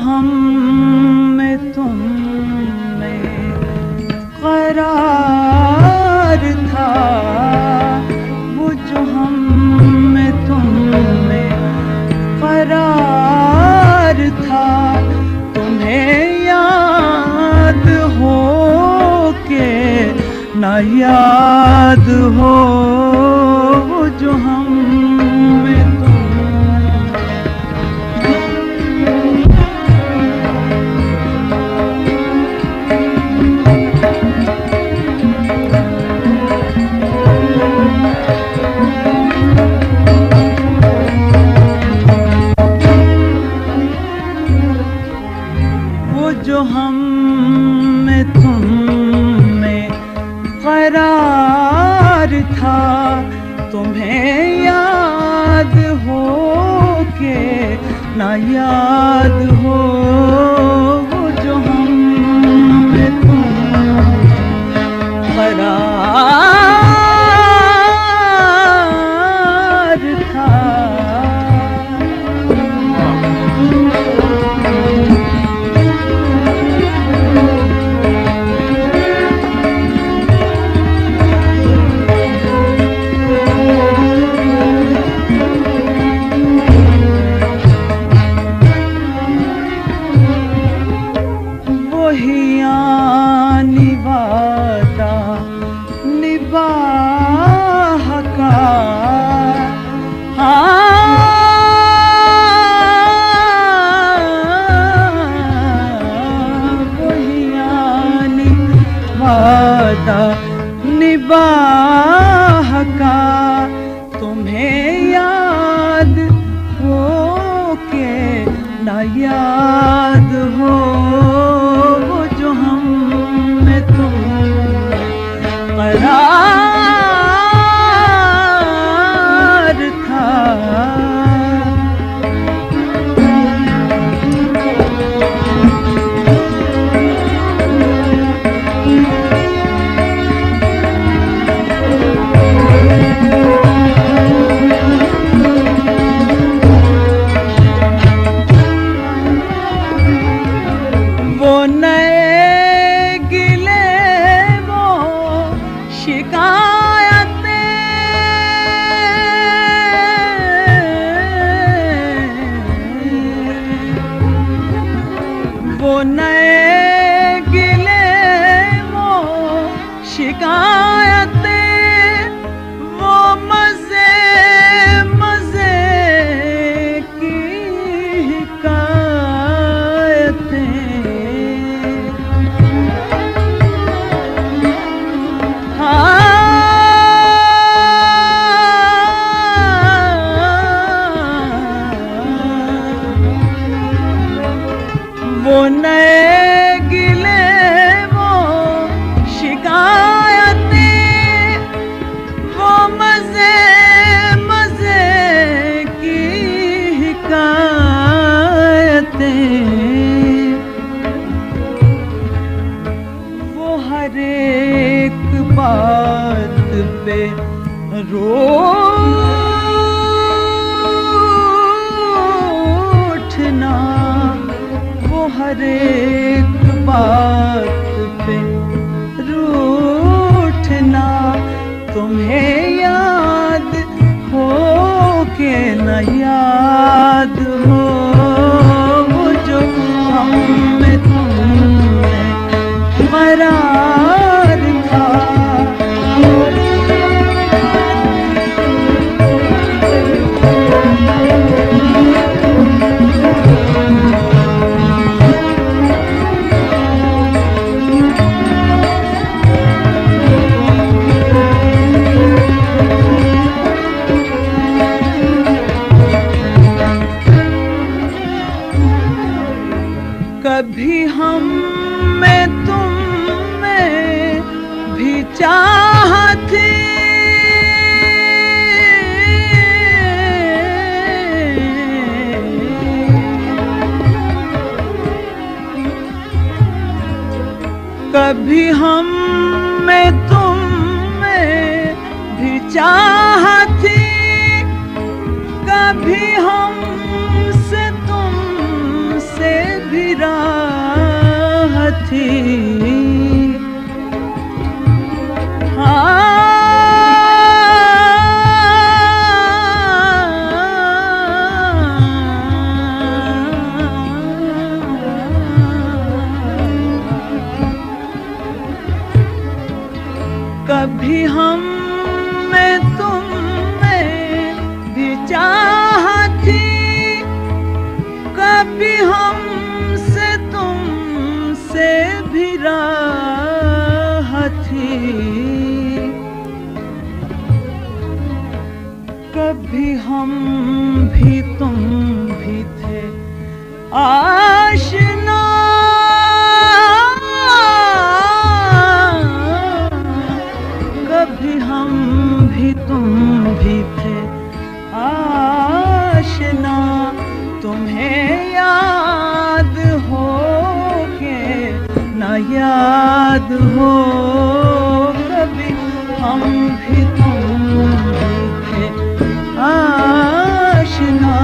हम में तुम में करार था, वो जो हम में तुम में करार था, तुम्हें याद हो के ना याद हो, वो जो हम में तुम। जो हम में तुम में करार था, तुम्हें याद हो के ना याद हो, वो जो हम में तुम करार था। निबाह का, तुम्हें याद हो के ना याद हो, वो जो हम में तुम करार था। वो नए गिले वो शिकायतें, वो मजे मजे की हिकायतें, वो नए गिले वो शिकायतें, वो मजे मजे की हिकायतें, वो हर एक बात पे रूठना, हर एक बात पे रूठना, तुम्हें याद हो के न याद हो, वो जो हम में तुम में करार था। कभी हम में तुम में भी चाहत थी, कभी हम में तुम में भी चाहत थी, कभी हमसे तुमसे भी थी। कभी हम में तुम में भी चाह थी, कभी हमसे तुमसे भी राह थी। कभी हम भी तुम भी थे आशना, कभी हम भी तुम भी थे आशना। तुम्हें याद हो के न याद हो, कभी हम भी तुम भी थे आशना।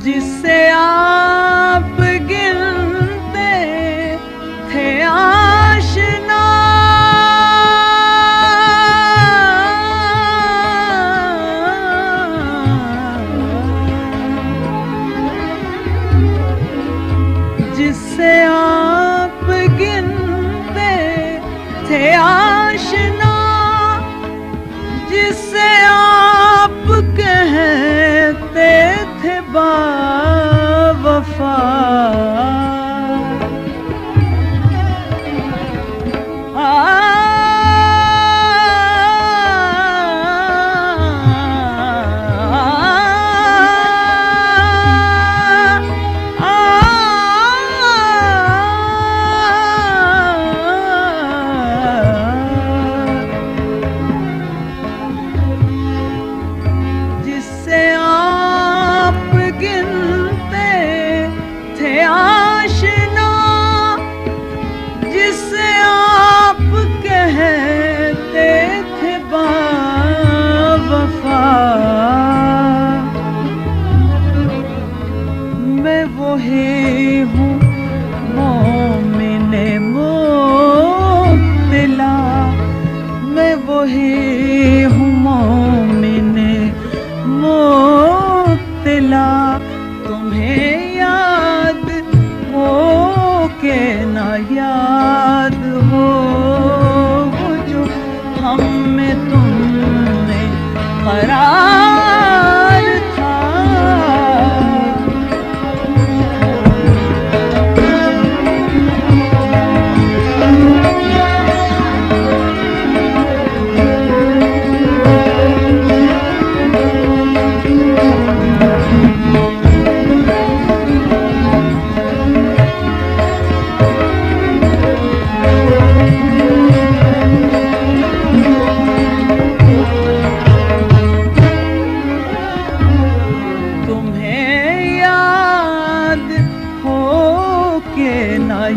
जिससे आप गिनते थे आशना, जिससे आप गिनते थे आशना, जिससे आप कहते थे बावफा। जिससे आप गिनते थे आशना, जिससे आप कहते थे बावफा। मैं वही हूँ मोमिने मुब्तिला, मैं वही हूँ मोमिने मुब्तिला। तुम्हें याद हो के ना याद हो, वो जो हम में तुम में करार था।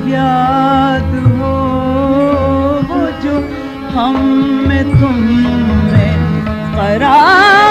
याद हो वो जो हम में तुम में करार